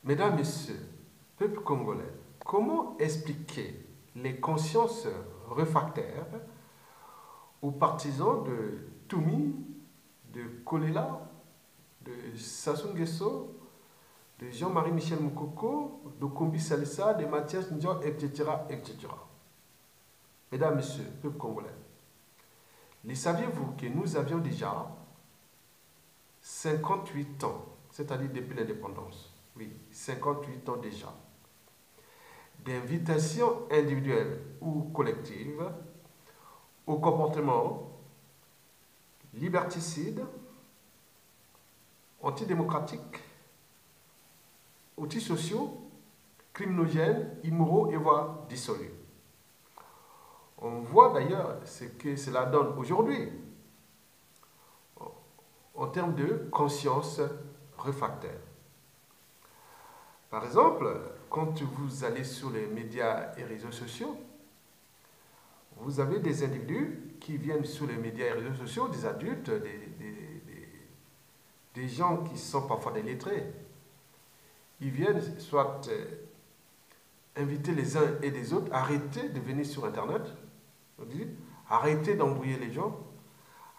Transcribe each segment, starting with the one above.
Mesdames, Messieurs, peuple congolais, comment expliquer les consciences réfractaires aux partisans de Toumi, de Kolela, de Sassou Nguesso, de Jean-Marie Michel Moukoko, de Kombi Salissa, de Mathias Ndiaye, etc., etc. Mesdames, Messieurs, peuple congolais, les saviez-vous que nous avions déjà 58 ans, c'est-à-dire depuis l'indépendance, oui, 58 ans déjà, d'invitation individuelle ou collective au comportement liberticide, antidémocratique, antisociaux, criminogènes, immoraux et voire dissolus. On voit d'ailleurs ce que cela donne aujourd'hui en termes de conscience réfractaire. Par exemple, quand vous allez sur les médias et réseaux sociaux, vous avez des individus qui viennent sur les médias et réseaux sociaux, des adultes, des gens qui sont parfois des lettrés. Ils viennent soit inviter les uns et les autres à arrêter de venir sur Internet, arrêtez d'embrouiller les gens,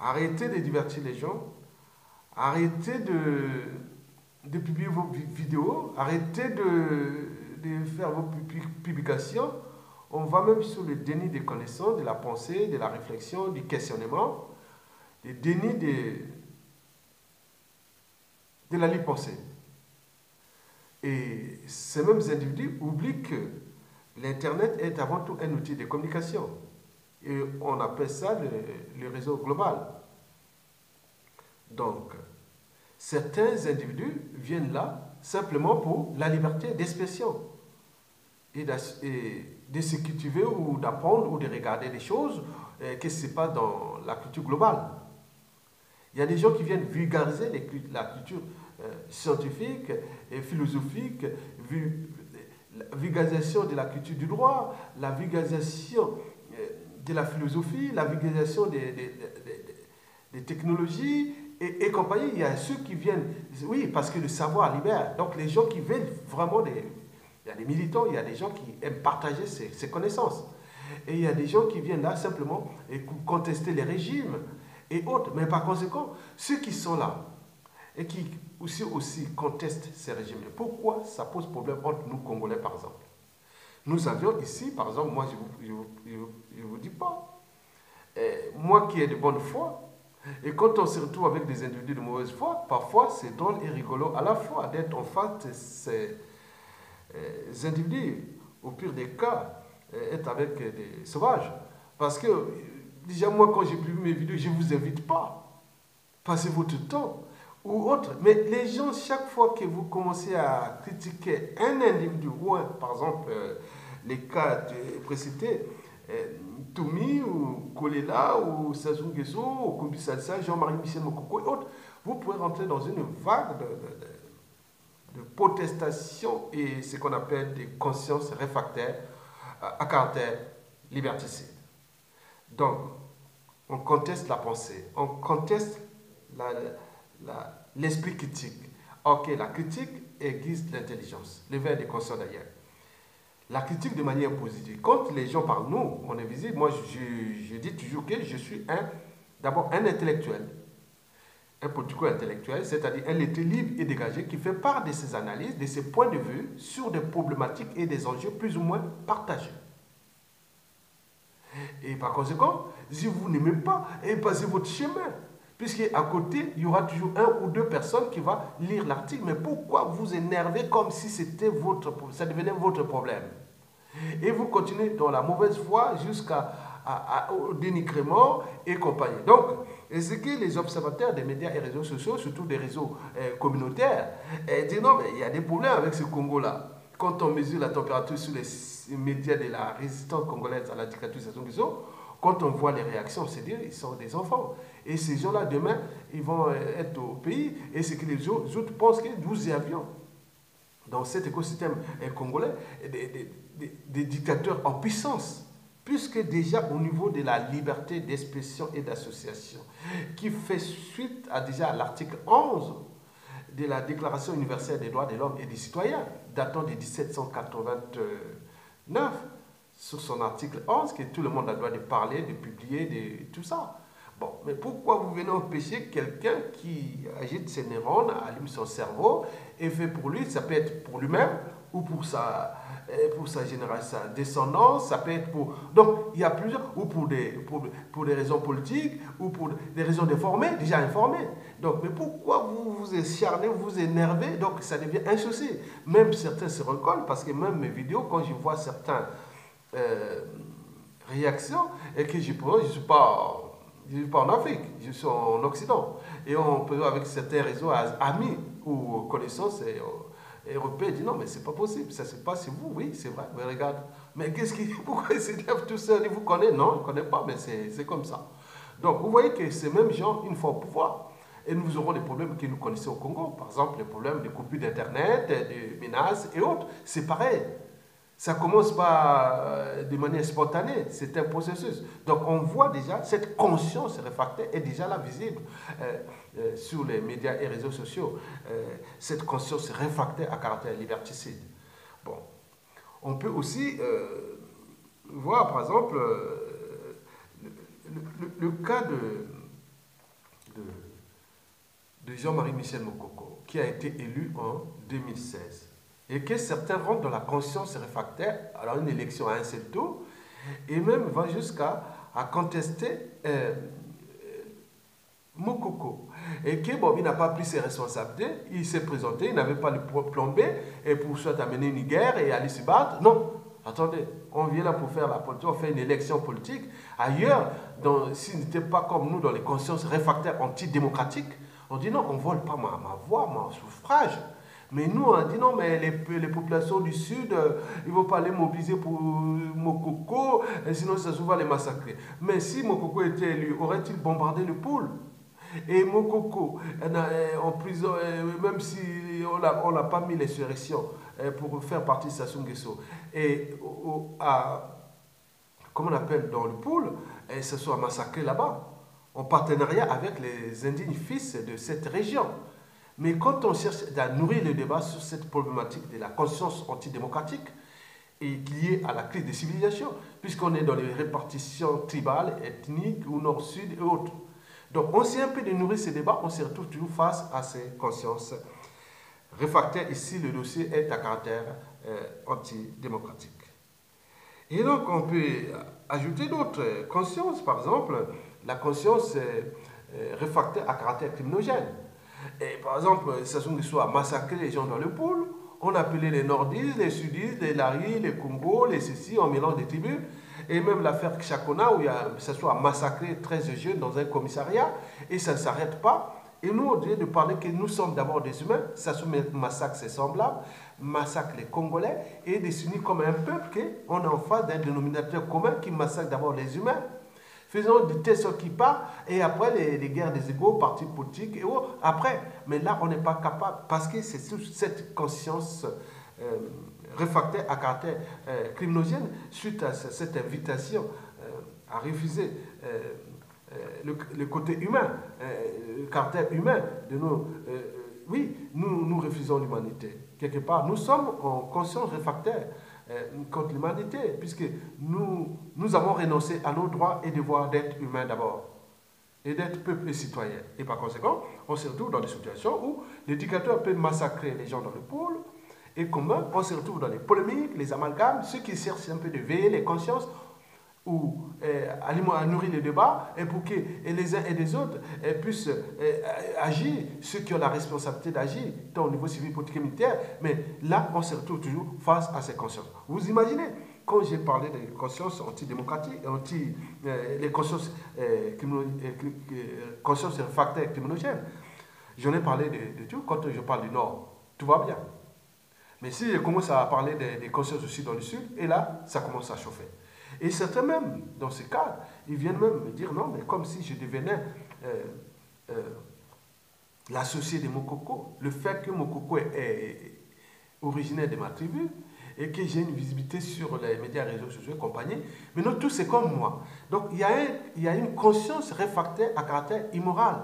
arrêtez de divertir les gens, arrêtez de publier vos vidéos, arrêtez de faire vos publications. On va même sur le déni des connaissances, de la pensée, de la réflexion, du questionnement, le déni de la libre pensée. Et ces mêmes individus oublient que l'Internet est avant tout un outil de communication. Et on appelle ça le réseau global. Donc, certains individus viennent là simplement pour la liberté d'expression et de se cultiver ou d'apprendre ou de regarder des choses que ce n'est pas dans la culture globale. Il y a des gens qui viennent vulgariser la culture scientifique et philosophique, la vulgarisation de la culture du droit, la vulgarisation de la philosophie, la vulgarisation des technologies et compagnie. Il y a ceux qui viennent, oui, parce que le savoir libère. Donc les gens qui veulent vraiment il y a des militants, il y a des gens qui aiment partager ces connaissances. Et il y a des gens qui viennent là simplement contester les régimes et autres. Mais par conséquent, ceux qui sont là et qui aussi contestent ces régimes, pourquoi ça pose problème entre nous Congolais par exemple? Nous avions ici, par exemple, moi je ne vous dis pas, moi qui ai de bonne foi, et quand on se retrouve avec des individus de mauvaise foi, parfois c'est drôle et rigolo à la fois d'être en face de ces individus, au pire des cas, être avec des sauvages. Parce que, déjà moi quand j'ai publié mes vidéos, je ne vous invite pas. Passez votre temps ou autre. Mais les gens, chaque fois que vous commencez à critiquer un individu, ou par exemple les cas précités, Toumi ou Kolela ou Sassou Nguesso ou Kombi Salissa, Jean-Marie Michel Moukoko et autres, vous pouvez rentrer dans une vague de protestation et ce qu'on appelle des consciences réfractaires à caractère liberticide. Donc, on conteste la pensée, on conteste l'esprit critique. Ok, la critique aiguise l'intelligence, le verre des conscients d'ailleurs. La critique de manière positive. Quand les gens parlent nous, on est visible, moi je dis toujours que je suis d'abord un intellectuel, un politico-intellectuel, c'est-à-dire un lettré libre et dégagé qui fait part de ses analyses, de ses points de vue sur des problématiques et des enjeux plus ou moins partagés. Et par conséquent, si vous n'aimez pas, passez votre chemin. Puisqu'à côté, il y aura toujours un ou deux personnes qui vont lire l'article. Mais pourquoi vous énerver comme si ça devenait votre problème? Et vous continuez dans la mauvaise voie jusqu'au dénigrement et compagnie. Donc, ce que les observateurs des médias et réseaux sociaux, surtout des réseaux communautaires, disent non, mais il y a des problèmes avec ce Congo-là. Quand on mesure la température sur les médias de la résistance congolaise à la dictature Sassou Nguesso, quand on voit les réactions, c'est dire ils sont des enfants. Et ces gens-là, demain, ils vont être au pays. Et c'est que les autres pensent que nous y avions. Dans cet écosystème congolais, des dictateurs en puissance. Puisque déjà au niveau de la liberté d'expression et d'association, qui fait suite déjà à l'article 11 de la Déclaration universelle des droits de l'homme et des citoyens, datant de 1789, sur son article 11, que tout le monde a le droit de parler, de publier, de tout ça. Bon, mais pourquoi vous venez empêcher quelqu'un qui agite ses neurones, allume son cerveau, et fait pour lui, ça peut être pour lui-même, ou pour sa génération, sa descendance, ça peut être pour... Donc, il y a plusieurs, ou pour des raisons politiques, ou pour des raisons d'informer, déjà informés. Donc, mais pourquoi vous vous acharnez, vous vous énervez? Donc, ça devient un souci. Même certains se recollent, parce que même mes vidéos, quand je vois certaines réactions, et que je ne suis pas en Afrique, je suis en Occident. Et on peut, avec certains réseaux amis ou connaissances européens, dire non, mais c'est pas possible, ça se passe chez vous, oui, c'est vrai, mais regarde. Mais pourquoi ils s'énervent tout seuls? Ils vous connaissent? Non, ils ne connaissent pas, mais c'est comme ça. Donc, vous voyez que ces mêmes gens, une fois au pouvoir, et nous aurons des problèmes que nous connaissons au Congo. Par exemple, les problèmes de coupure d'Internet, de menaces et autres. C'est pareil. Ça commence pas de manière spontanée, c'est un processus. Donc on voit déjà, cette conscience réfractaire est déjà là visible sur les médias et réseaux sociaux. Cette conscience réfractaire à caractère liberticide. Bon. On peut aussi voir par exemple le cas de Jean-Marie Michel Mokoko, qui a été élu en 2016. Et que certains rentrent dans la conscience réfractaire, alors une élection à un seul tour, et même va jusqu'à contester Mokoko. Et que bon, il n'a pas pris ses responsabilités, il s'est présenté, il n'avait pas le plan B, et pour soit amener une guerre et aller se battre. Non, attendez, on vient là pour faire la politique, on fait une élection politique. Ailleurs, s'il n'était pas comme nous dans les consciences réfractaires antidémocratiques, on dit non, on ne vole pas ma voix, mon suffrage. Mais nous, on a dit non, mais les populations du Sud, ils ne vont pas les mobiliser pour Mokoko, sinon ça se va les massacrer. Mais si Mokoko était élu, aurait-il bombardé le pôle? Et Mokoko, en prison, même si on n'a pas mis l'insurrection pour faire partie de Sassou Nguesso, et comment on appelle, dans le pôle, et se soit massacré là-bas, en partenariat avec les indignes fils de cette région. Mais quand on cherche à nourrir le débat sur cette problématique de la conscience antidémocratique et liée à la crise des civilisations, puisqu'on est dans les répartitions tribales, ethniques ou nord-sud et autres. Donc on essaie un peu de nourrir ces débats, on se retrouve toujours face à ces consciences réfractaires. Ici, le dossier est à caractère antidémocratique. Et donc on peut ajouter d'autres consciences, par exemple la conscience réfractaire à caractère criminogène. Et par exemple, Sassou Nguesso a massacré les gens dans le pôle. On appelait les nordistes, les sudistes, les laris, les Congo, les ceci, en mélange des tribus. Et même l'affaire Chakona, où Sassou a massacré 13 jeunes dans un commissariat, et ça ne s'arrête pas. Et nous, on dirait de parler que nous sommes d'abord des humains. Sassou massacre ses semblables, massacre les Congolais, et définit comme un peuple qu'on est en face d'un dénominateur commun qui massacre d'abord les humains. Faisons de telle sorte qui part, et après les guerres des égaux, partis politiques, et autres, après. Mais là, on n'est pas capable, parce que c'est cette conscience réfractaire à caractère criminogène, suite à cette invitation à refuser le côté humain, le caractère humain de nos... oui, nous refusons l'humanité. Quelque part, nous sommes en conscience réfractaire contre l'humanité, puisque nous avons renoncé à nos droits et devoirs d'être humains d'abord, et d'être peuple et citoyen. Et par conséquent, on se retrouve dans des situations où l'éducateur peut massacrer les gens dans le pôle, et comment on se retrouve dans les polémiques, les amalgames, ceux qui cherchent un peu de veiller les consciences, ou à nourrir les débats, et pour que les uns et les autres puissent agir, ceux qui ont la responsabilité d'agir, tant au niveau civil, politique et militaire. Mais là, on se retrouve toujours face à ces consciences. Vous imaginez, quand j'ai parlé des consciences antidémocratiques, les consciences, consciences réfractaires criminogènes, j'en ai parlé de tout. Quand je parle du Nord, tout va bien. Mais si je commence à parler des consciences aussi dans le Sud, et là, ça commence à chauffer. Et certains même, dans ce cadre, ils viennent même me dire non, mais comme si je devenais l'associé de Mokoko. Le fait que Mokoko est originaire de ma tribu, et que j'ai une visibilité sur les médias, réseaux sociaux et compagnie. Mais non, tous c'est comme moi. Donc il y a une conscience réfractaire à caractère immoral.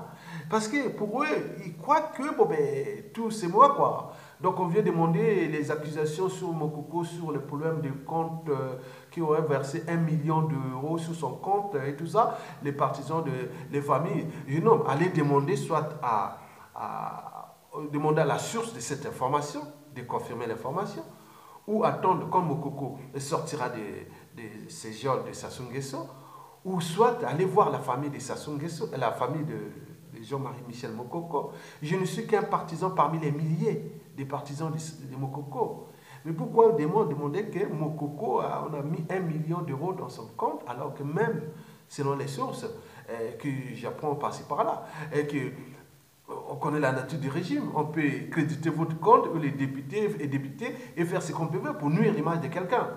Parce que pour eux, ils croient que bon, ben, tout c'est moi, quoi. Donc on vient demander les accusations sur Mokoko, sur le problème de compte qui aurait versé 1 million d'euros sur son compte et tout ça. Les partisans, les familles, non, allez demander soit demander à la source de cette information, de confirmer l'information, ou attendre quand Mokoko sortira de ses geôles de Sassou Nguesso, ou soit aller voir la famille de Sassou Nguesso, la famille de Jean-Marie Michel Mokoko. Je ne suis qu'un partisan parmi les milliers des partisans de Mokoko. Mais pourquoi demander que Mokoko on a mis 1 million d'euros dans son compte, alors que même, selon les sources que j'apprends par-ci par-là, et que on connaît la nature du régime, on peut créditer votre compte, ou les députés et députés, et faire ce qu'on peut pour nuire l'image de quelqu'un.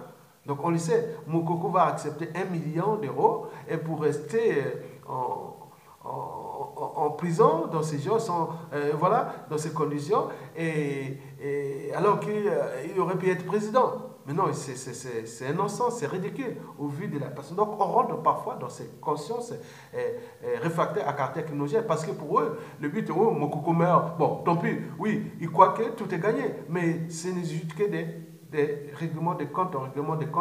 Donc on le sait, Mokoko va accepter 1 million d'euros et pour rester en prison dans ces jours, voilà, dans ces conditions, et alors qu'il aurait pu être président. Mais non, c'est un non-sens, c'est ridicule au vu de la personne. Donc on rentre parfois dans ces consciences réfractaires à caractère criminogène, parce que pour eux, le but, oh, Mokoko meurt, bon, tant pis, oui, ils croient que tout est gagné, mais ce n'est juste que des règlements de comptes,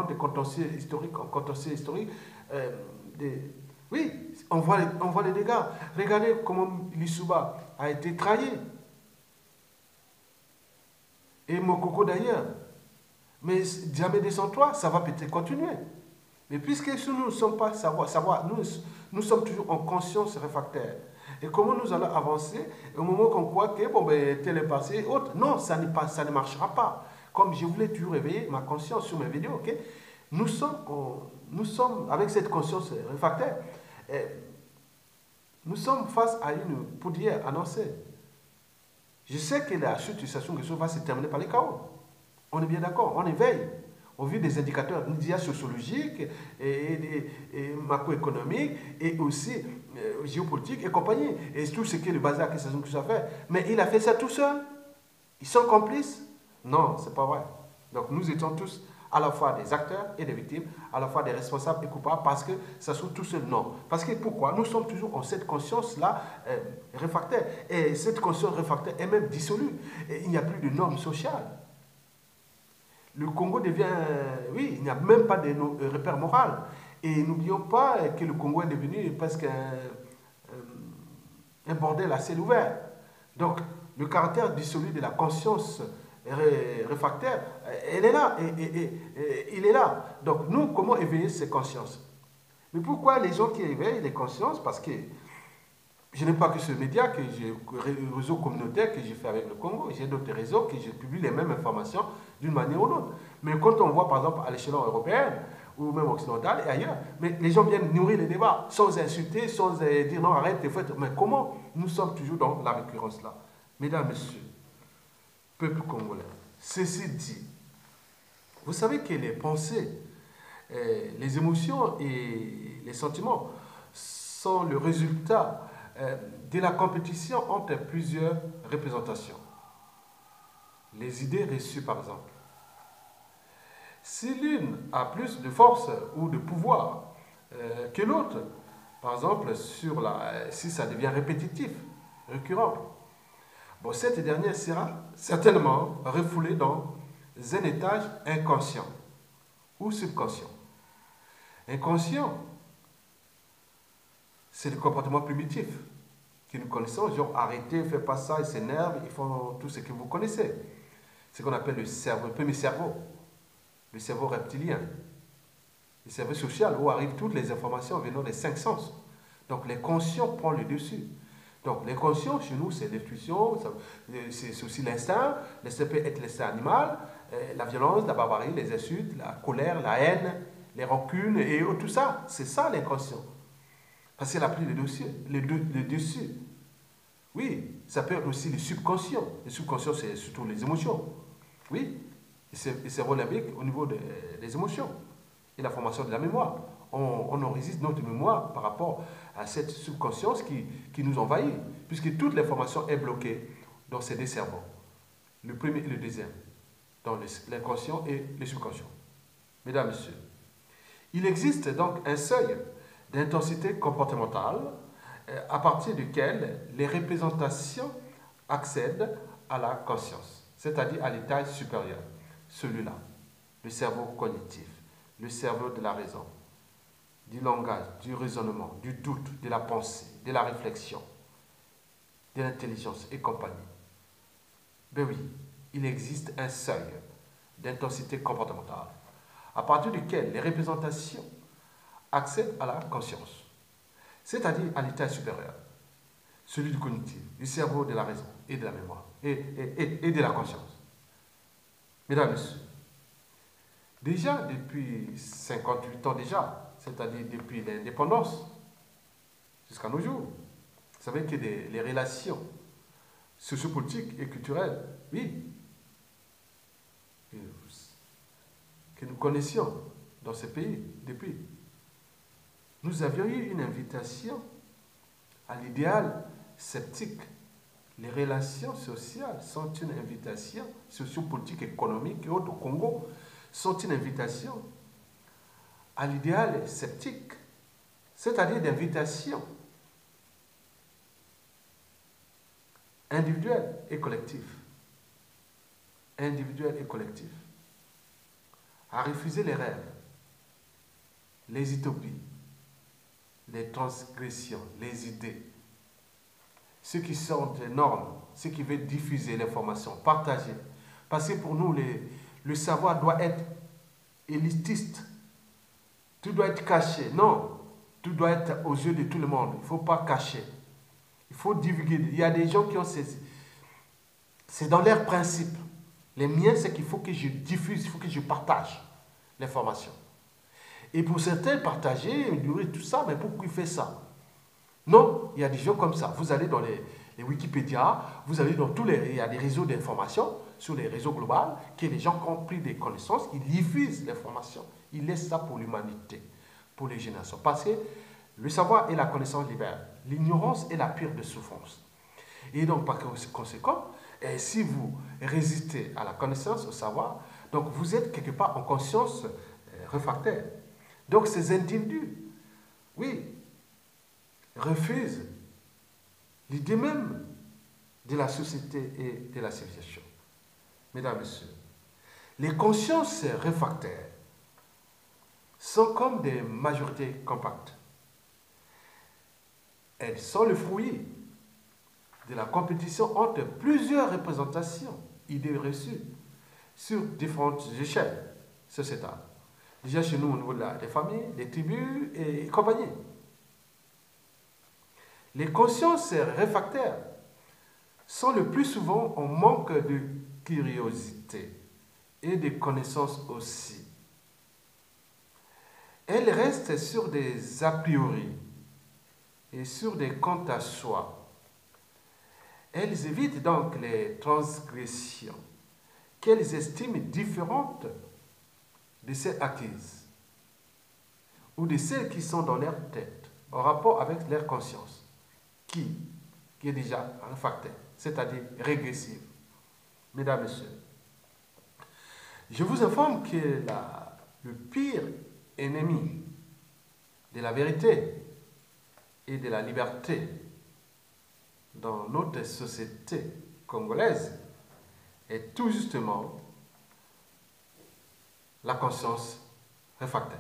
des contentieux historiques, oui, on voit les dégâts. Regardez comment Lissouba a été trahi. Et Mokoko d'ailleurs. Mais jamais descends-toi, ça va peut-être continuer. Mais puisque nous ne sommes pas nous sommes toujours en conscience réfractaire. Et comment nous allons avancer au moment qu'on croit que bon, ben, tel est passé, autre. Non, ça ne marchera pas. Comme je voulais toujours réveiller ma conscience sur mes vidéos, ok? Nous sommes avec cette conscience réfractaire. Nous sommes face à une poudrière annoncée. Je sais que la chute de Sassou Nguesso va se terminer par les chaos. On est bien d'accord, on éveille. On vit des indicateurs sociologiques et macroéconomiques et aussi géopolitiques et compagnie. Et tout ce qui est le bazar que Sassou Nguesso a fait. Mais il a fait ça tout seul. Ils sont complices? Non, c'est pas vrai. Donc nous étions tous à la fois des acteurs et des victimes, à la fois des responsables et coupables, parce que ça se trouve tout seul. Non. Parce que pourquoi? Nous sommes toujours en cette conscience-là réfractaire. Et cette conscience réfractaire est même dissolue. Et il n'y a plus de normes sociales. Le Congo devient... oui, il n'y a même pas de repères moraux. Et n'oublions pas que le Congo est devenu presque un bordel à ciel ouvert. Donc, le caractère dissolu de la conscience réfractaire, elle est là, et il est là. Donc nous, comment éveiller ces consciences? Mais pourquoi les gens qui éveillent les consciences? Parce que je n'ai pas que ce média, le réseau communautaire que j'ai fait avec le Congo, j'ai d'autres réseaux que je publie les mêmes informations d'une manière ou d'autre. Mais quand on voit par exemple à l'échelon européen, ou même occidental et ailleurs, mais les gens viennent nourrir les débats, sans insulter, sans dire non, arrête, t'es fait. Mais comment nous sommes toujours dans la récurrence là? Mesdames, Messieurs, peuple congolais, ceci dit, vous savez que les pensées, les émotions et les sentiments sont le résultat de la compétition entre plusieurs représentations. Les idées reçues, par exemple. Si l'une a plus de force ou de pouvoir que l'autre, par exemple, si ça devient répétitif, récurrent, bon, cette dernière sera certainement refoulée dans un étage inconscient ou subconscient. Inconscient, c'est le comportement primitif que nous connaissons, genre arrêtez, faites pas ça, ils s'énervent, ils font tout ce que vous connaissez. C'est ce qu'on appelle le premier cerveau, le cerveau reptilien, le cerveau social où arrivent toutes les informations venant des 5 sens. Donc les conscients prennent le dessus. Donc les conscients, chez nous, c'est l'intuition, c'est aussi l'instinct. L'instinct peut être l'instinct animal, la violence, la barbarie, les insultes, la colère, la haine, les rancunes et tout ça. C'est ça l'inconscient. Parce qu'elle a pris le dessus. Oui, ça peut être aussi le subconscient. Le subconscient, c'est surtout les émotions. Oui, le cerveau limbique au niveau des émotions et la formation de la mémoire. On enregistre notre mémoire par rapport à cette subconscience qui nous envahit, puisque toute l'information est bloquée dans ces deux cerveaux, le premier et le deuxième. dans l'inconscient et le subconscient. Mesdames, Messieurs, il existe donc un seuil d'intensité comportementale à partir duquel les représentations accèdent à la conscience, c'est-à-dire à l'état supérieur, celui-là, le cerveau cognitif, le cerveau de la raison, du langage, du raisonnement, du doute, de la pensée, de la réflexion, de l'intelligence et compagnie. Ben oui, il existe un seuil d'intensité comportementale à partir duquel les représentations accèdent à la conscience, c'est-à-dire à l'état supérieur, celui du cognitif, du cerveau de la raison et de la mémoire et de la conscience. Mesdames et messieurs, déjà depuis 58 ans déjà, c'est-à-dire depuis l'indépendance jusqu'à nos jours, vous savez que les relations sociopolitiques et culturelles, oui, que nous connaissions dans ces pays depuis, nous avions eu une invitation à l'idéal sceptique. Les relations sociales sont une invitation, sociopolitique, économique et autres au Congo, sont une invitation à l'idéal sceptique, c'est-à-dire d'invitation individuelle et collective. Individuelle et collective. À refuser les rêves, les utopies, les transgressions, les idées, ceux qui sont des normes, ceux qui veulent diffuser l'information, partager. Parce que pour nous, le savoir doit être élitiste. Tout doit être caché. Non, tout doit être aux yeux de tout le monde. Il ne faut pas cacher. Il faut divulguer. Il y a des gens qui ont c'est dans leurs principes. Les miens, c'est qu'il faut que je diffuse, il faut que je partage l'information. Et pour certains, partager, tout ça, mais pourquoi il fait ça? Non, il y a des gens comme ça. Vous allez dans les Wikipédia, vous allez dans il y a des réseaux d'information, sur les réseaux globaux, que les gens qui ont pris des connaissances, ils diffusent l'information. Ils laissent ça pour l'humanité, pour les générations. Parce que le savoir et la connaissance libèrent. L'ignorance est la pire des souffrances. Et donc, par conséquent, si vous résistez à la connaissance, au savoir, donc vous êtes quelque part en conscience réfractaire. Donc ces individus, oui, refusent l'idée même de la société et de la civilisation. Mesdames et messieurs, les consciences réfractaires sont comme des majorités compactes. Elles sont le fruit de la compétition entre plusieurs représentations, idées reçues, sur différentes échelles sociétales. Déjà chez nous, au niveau des familles, des tribus et compagnie. Les consciences réfractaires sont le plus souvent en manque de curiosité et de connaissances aussi. Elles restent sur des a priori et sur des quant à soi. Elles évitent donc les transgressions qu'elles estiment différentes de celles acquises ou de celles qui sont dans leur tête en rapport avec leur conscience qui est déjà réfractaire, c'est-à-dire régressive. Mesdames et messieurs, je vous informe que le pire ennemi de la vérité et de la liberté dans notre société congolaise est tout justement la conscience réfractaire.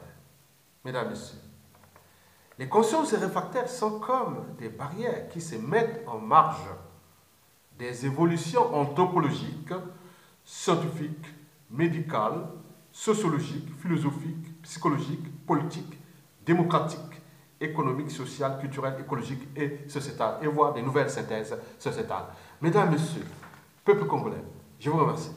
Mesdames et messieurs, les consciences réfractaires sont comme des barrières qui se mettent en marge des évolutions anthropologiques, scientifiques, médicales, sociologiques, philosophiques, psychologiques, politiques, démocratiques, économiques, sociales, culturelles, écologiques et sociétales, et voire des nouvelles synthèses sociétales. Mesdames et messieurs, peuple congolais, je vous remercie.